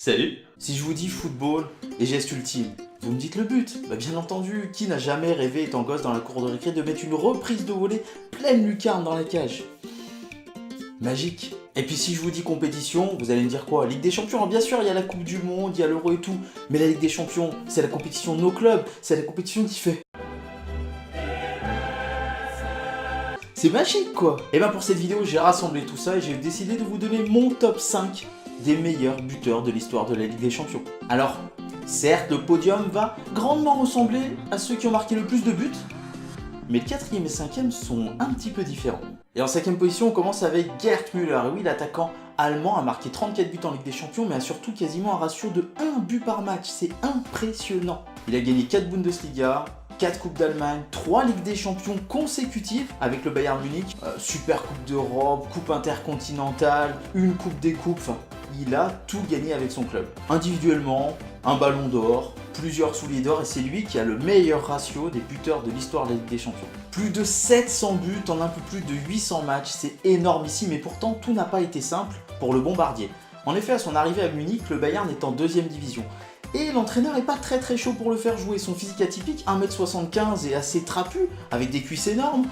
Salut! Si je vous dis football et geste ultime, vous me dites le but. Bah bien entendu, qui n'a jamais rêvé étant gosse dans la cour de récré de mettre une reprise de volée pleine lucarne dans la cage? Magique. Et puis si je vous dis compétition, vous allez me dire quoi? Ligue des Champions, bien sûr, il y a la Coupe du Monde, il y a l'Euro et tout, mais la Ligue des Champions, c'est la compétition de nos clubs, c'est la compétition qui fait... C'est magique quoi! Et bien pour cette vidéo, j'ai rassemblé tout ça et j'ai décidé de vous donner mon top 5 des meilleurs buteurs de l'histoire de la Ligue des Champions. Alors, certes, le podium va grandement ressembler à ceux qui ont marqué le plus de buts, mais le 4e et 5e sont un petit peu différents. Et en 5e position, on commence avec Gerd Müller. Et oui, l'attaquant allemand a marqué 34 buts en Ligue des Champions, mais a surtout quasiment un ratio de 1 but par match. C'est impressionnant. Il a gagné 4 Bundesliga, 4 Coupes d'Allemagne, 3 Ligues des Champions consécutives avec le Bayern Munich, Super Coupe d'Europe, Coupe intercontinentale, une Coupe des Coupes, enfin, il a tout gagné avec son club. Individuellement, un ballon d'or, plusieurs souliers d'or et c'est lui qui a le meilleur ratio des buteurs de l'histoire de la Ligue des Champions. Plus de 700 buts en un peu plus de 800 matchs, c'est énormissime et pourtant tout n'a pas été simple pour le bombardier. En effet, à son arrivée à Munich, le Bayern est en 2e division. Et l'entraîneur n'est pas très chaud pour le faire jouer. Son physique atypique, 1m75 et assez trapu, avec des cuisses énormes,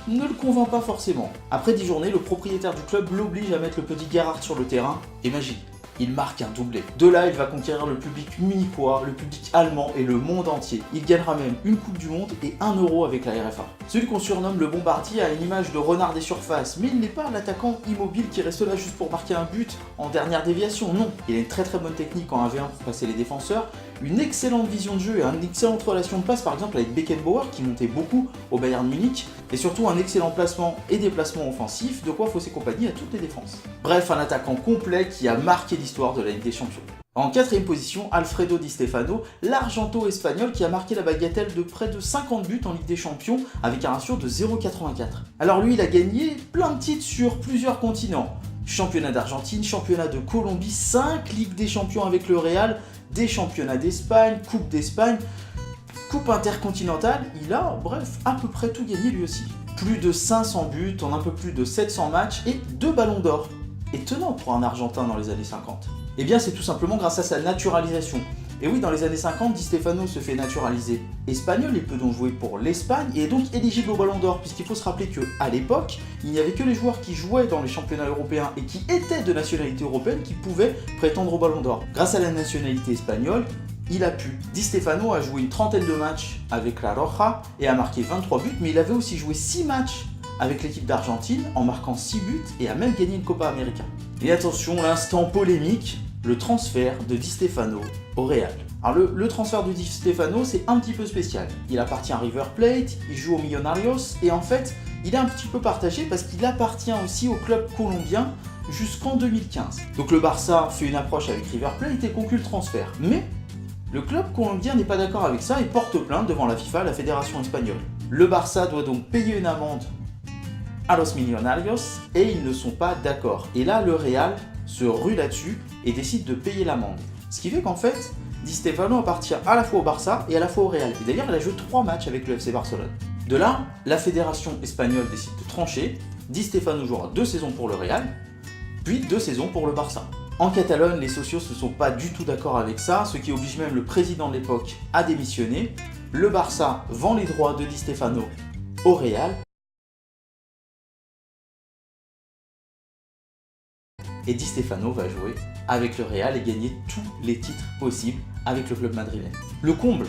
ne le convainc pas forcément. Après 10 journées, le propriétaire du club l'oblige à mettre le petit Gerhard sur le terrain, et magie, il marque un doublé. De là, il va conquérir le public munichois, le public allemand et le monde entier. Il gagnera même une Coupe du Monde et 1 euro avec la RFA. Celui qu'on surnomme le bombardier a une image de renard des surfaces, mais il n'est pas l'attaquant immobile qui reste là juste pour marquer un but en dernière déviation, non. Il a une très bonne technique en 1v1 pour passer les défenseurs, une excellente vision de jeu et une excellente relation de passe par exemple avec Beckenbauer qui montait beaucoup au Bayern Munich, et surtout un excellent placement et déplacement offensif, de quoi fausser compagnie à toutes les défenses. Bref, un attaquant complet qui a marqué l'histoire de la Ligue des Champions. En 4e position, Alfredo Di Stefano, l'argento-espagnol qui a marqué la bagatelle de près de 50 buts en Ligue des Champions avec un ratio de 0,84. Alors lui, il a gagné plein de titres sur plusieurs continents. Championnat d'Argentine, championnat de Colombie, 5 Ligues des Champions avec le Real, des championnats d'Espagne, Coupe d'Espagne, Coupe intercontinentale, il a, bref, à peu près tout gagné lui aussi. Plus de 500 buts en un peu plus de 700 matchs et 2 ballons d'or. Étonnant pour un Argentin dans les années 50. Eh bien c'est tout simplement grâce à sa naturalisation. Et oui, dans les années 50, Di Stefano se fait naturaliser espagnol et peut donc jouer pour l'Espagne et est donc éligible au Ballon d'Or, puisqu'il faut se rappeler qu'à l'époque, il n'y avait que les joueurs qui jouaient dans les championnats européens et qui étaient de nationalité européenne qui pouvaient prétendre au Ballon d'Or. Grâce à la nationalité espagnole, il a pu. Di Stefano a joué une trentaine de matchs avec la Roja et a marqué 23 buts, mais il avait aussi joué 6 matchs avec l'équipe d'Argentine en marquant 6 buts et a même gagné une Copa América. Et attention, l'instant polémique, le transfert de Di Stefano au Real. Alors le transfert de Di Stefano, c'est un petit peu spécial. Il appartient à River Plate, il joue aux Millonarios et en fait, il est un petit peu partagé parce qu'il appartient aussi au club colombien jusqu'en 2015. Donc le Barça fait une approche avec River Plate et conclut le transfert. Mais le club colombien n'est pas d'accord avec ça et porte plainte devant la FIFA, la fédération espagnole. Le Barça doit donc payer une amende à los Millonarios et ils ne sont pas d'accord. Et là, le Real se rue là-dessus et décide de payer l'amende. Ce qui fait qu'en fait, Di Stefano appartient à la fois au Barça et à la fois au Real. Et d'ailleurs, il a joué 3 matchs avec le FC Barcelone. De là, la fédération espagnole décide de trancher. Di Stefano jouera 2 saisons pour le Real, puis 2 saisons pour le Barça. En Catalogne, les socios ne sont pas du tout d'accord avec ça, ce qui oblige même le président de l'époque à démissionner. Le Barça vend les droits de Di Stefano au Real. Et Di Stefano va jouer avec le Real et gagner tous les titres possibles avec le club madrilène. Le comble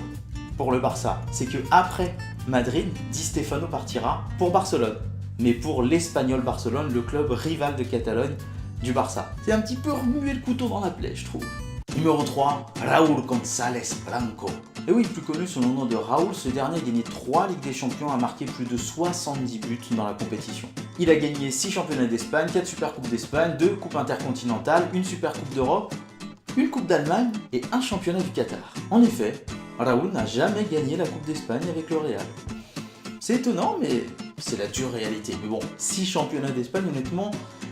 pour le Barça, c'est que après Madrid, Di Stefano partira pour Barcelone. Mais pour l'Espagnol Barcelone, le club rival de Catalogne du Barça. C'est un petit peu remuer le couteau dans la plaie, je trouve. Numéro 3, Raúl González Blanco. Et oui, plus connu sous le nom de Raúl, ce dernier a gagné 3 Ligues des Champions et a marqué plus de 70 buts dans la compétition. Il a gagné 6 championnats d'Espagne, 4 Super Coupes d'Espagne, 2 Coupes intercontinentales, une Super Coupe d'Europe, une Coupe d'Allemagne et un championnat du Qatar. En effet, Raúl n'a jamais gagné la Coupe d'Espagne avec le Real. C'est étonnant, mais c'est la dure réalité. Mais bon, 6 championnats d'Espagne, honnêtement,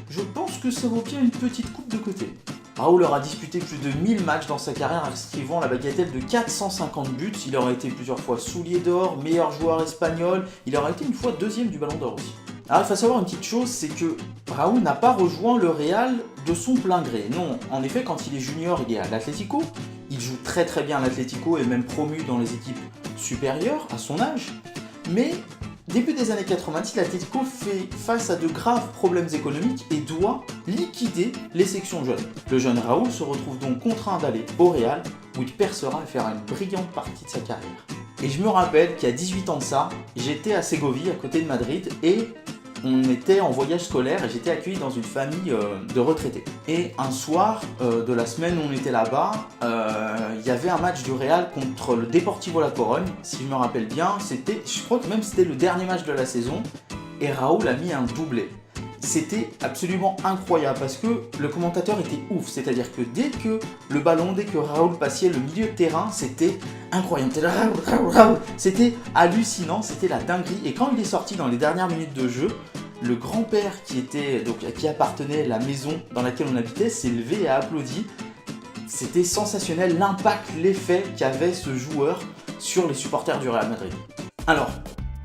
je pense que ça vaut bien une petite coupe de côté. Raúl aura disputé plus de 1000 matchs dans sa carrière, inscrivant la bagatelle de 450 buts. Il aura été plusieurs fois soulier d'or, meilleur joueur espagnol. Il aura été une fois 2e du Ballon d'Or aussi. Alors il faut savoir une petite chose, c'est que Raúl n'a pas rejoint le Real de son plein gré. Non, en effet, quand il est junior, il est à l'Atlético. Il joue très très bien à l'Atlético et même promu dans les équipes supérieures à son âge. Mais début des années 90, l'Atlético fait face à de graves problèmes économiques et doit liquider les sections jeunes. Le jeune Raúl se retrouve donc contraint d'aller au Real où il percera et fera une brillante partie de sa carrière. Et je me rappelle qu'à 18 ans de ça, j'étais à Ségovie, à côté de Madrid, et on était en voyage scolaire et j'étais accueilli dans une famille de retraités. Et un soir de la semaine où on était là-bas, il y avait un match du Real contre le Deportivo La Corogne. Si je me rappelle bien, je crois que même c'était le dernier match de la saison, et Raúl a mis un doublé. C'était absolument incroyable parce que le commentateur était ouf, c'est-à-dire que dès que le ballon, dès que Raúl passait le milieu de terrain, c'était incroyable, c'était hallucinant, c'était la dinguerie. Et quand il est sorti dans les dernières minutes de jeu, le grand-père qui appartenait à la maison dans laquelle on habitait s'est levé et a applaudi. C'était sensationnel l'impact, l'effet qu'avait ce joueur sur les supporters du Real Madrid. Alors,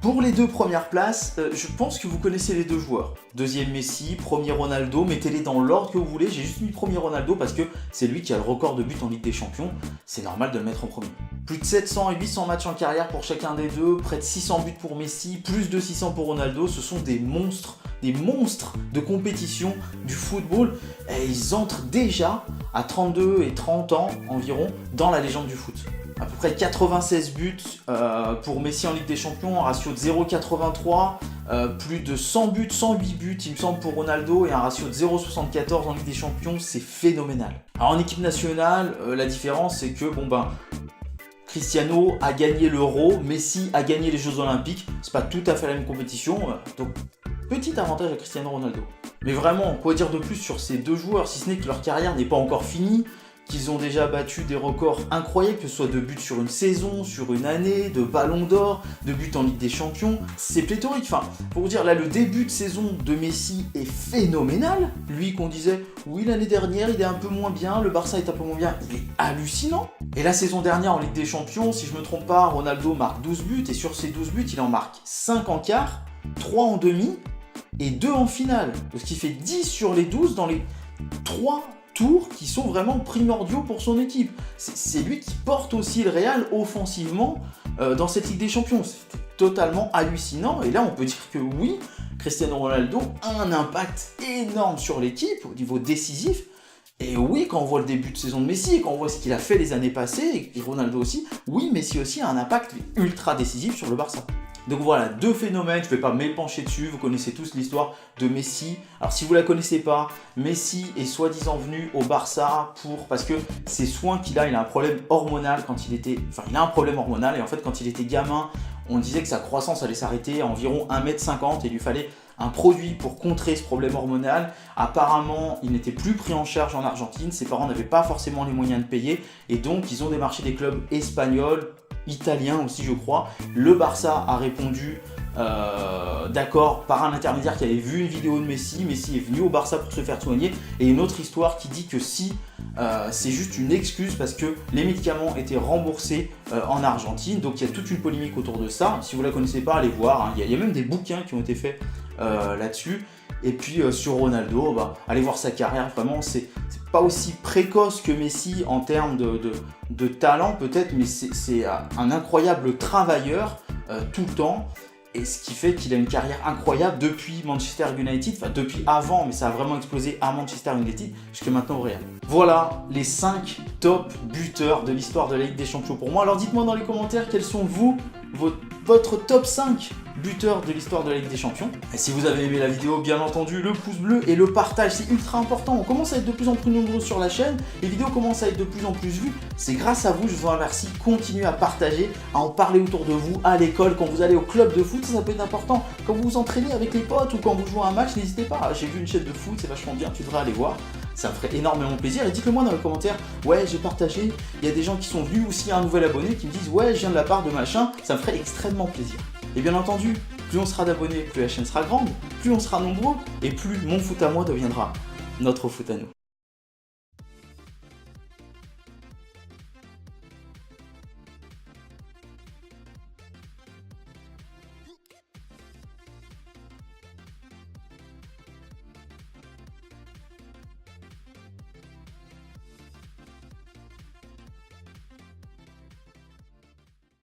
pour les deux premières places, je pense que vous connaissez les deux joueurs. Deuxième Messi, premier Ronaldo, mettez-les dans l'ordre que vous voulez. J'ai juste mis premier Ronaldo parce que c'est lui qui a le record de buts en Ligue des Champions. C'est normal de le mettre en premier. Plus de 700 et 800 matchs en carrière pour chacun des deux, près de 600 buts pour Messi, plus de 600 pour Ronaldo. Ce sont des monstres de compétition du football. Et ils entrent déjà à 32 et 30 ans environ dans la légende du foot. À peu près 96 buts pour Messi en Ligue des Champions, un ratio de 0,83, plus de 100 buts, 108 buts il me semble pour Ronaldo et un ratio de 0,74 en Ligue des Champions, c'est phénoménal. Alors en équipe nationale, la différence c'est que Cristiano a gagné l'Euro, Messi a gagné les Jeux Olympiques, c'est pas tout à fait la même compétition, donc petit avantage à Cristiano Ronaldo. Mais vraiment, quoi dire de plus sur ces deux joueurs, si ce n'est que leur carrière n'est pas encore finie, qu'ils ont déjà battu des records incroyables, que ce soit de buts sur une saison, sur une année, de ballons d'or, de buts en Ligue des Champions. C'est pléthorique. Enfin, pour vous dire, là, le début de saison de Messi est phénoménal. Lui qu'on disait, oui, l'année dernière, il est un peu moins bien, le Barça est un peu moins bien, il est hallucinant. Et la saison dernière en Ligue des Champions, si je me trompe pas, Ronaldo marque 12 buts, et sur ces 12 buts, il en marque 5 en quart, 3 en demi, et 2 en finale. Ce qui fait 10 sur les 12 dans les 3 tours qui sont vraiment primordiaux pour son équipe. C'est lui qui porte aussi le Real offensivement dans cette Ligue des Champions. C'est totalement hallucinant. Et là, on peut dire que oui, Cristiano Ronaldo a un impact énorme sur l'équipe au niveau décisif. Et oui, quand on voit le début de saison de Messi, et quand on voit ce qu'il a fait les années passées, et Ronaldo aussi, oui, Messi aussi a un impact ultra décisif sur le Barça. Donc voilà, deux phénomènes, je ne vais pas m'épancher dessus, vous connaissez tous l'histoire de Messi. Alors si vous ne la connaissez pas, Messi est soi-disant venu au Barça parce que ses soins qu'il a, il a un problème hormonal il a un problème hormonal et en fait quand il était gamin, on disait que sa croissance allait s'arrêter à environ 1,50 m et il lui fallait un produit pour contrer ce problème hormonal. Apparemment, il n'était plus pris en charge en Argentine, ses parents n'avaient pas forcément les moyens de payer et donc ils ont démarché des clubs espagnols, italiens aussi je crois. Le Barça a répondu d'accord par un intermédiaire qui avait vu une vidéo de Messi. Messi est venu au Barça pour se faire soigner et une autre histoire qui dit que si c'est juste une excuse parce que les médicaments étaient remboursés en Argentine, donc il y a toute une polémique autour de ça. Si vous ne la connaissez pas, allez voir, hein. Il y a même des bouquins qui ont été faits là-dessus. Et puis sur Ronaldo, allez voir sa carrière, vraiment c'est pas aussi précoce que Messi en termes de talent peut-être, mais c'est un incroyable travailleur tout le temps. Et ce qui fait qu'il a une carrière incroyable depuis Manchester United, enfin depuis avant, mais ça a vraiment explosé à Manchester United jusqu'à maintenant au Real. Voilà les 5 top buteurs de l'histoire de la Ligue des Champions pour moi. Alors dites-moi dans les commentaires quels sont votre top 5 buteurs de l'histoire de la Ligue des Champions. Et si vous avez aimé la vidéo, bien entendu, le pouce bleu et le partage, c'est ultra important. On commence à être de plus en plus nombreux sur la chaîne, les vidéos commencent à être de plus en plus vues. C'est grâce à vous, je vous en remercie. Continuez à partager, à en parler autour de vous, à l'école, quand vous allez au club de foot, ça peut être important. Quand vous vous entraînez avec les potes ou quand vous jouez à un match, n'hésitez pas. J'ai vu une chaîne de foot, c'est vachement bien, tu devrais aller voir. Ça me ferait énormément plaisir et dites-le moi dans les commentaires, ouais j'ai partagé, il y a des gens qui sont venus ou s'il y a un nouvel abonné qui me disent ouais je viens de la part de machin, ça me ferait extrêmement plaisir. Et bien entendu, plus on sera d'abonnés, plus la chaîne sera grande, plus on sera nombreux et plus mon foot à moi deviendra notre foot à nous.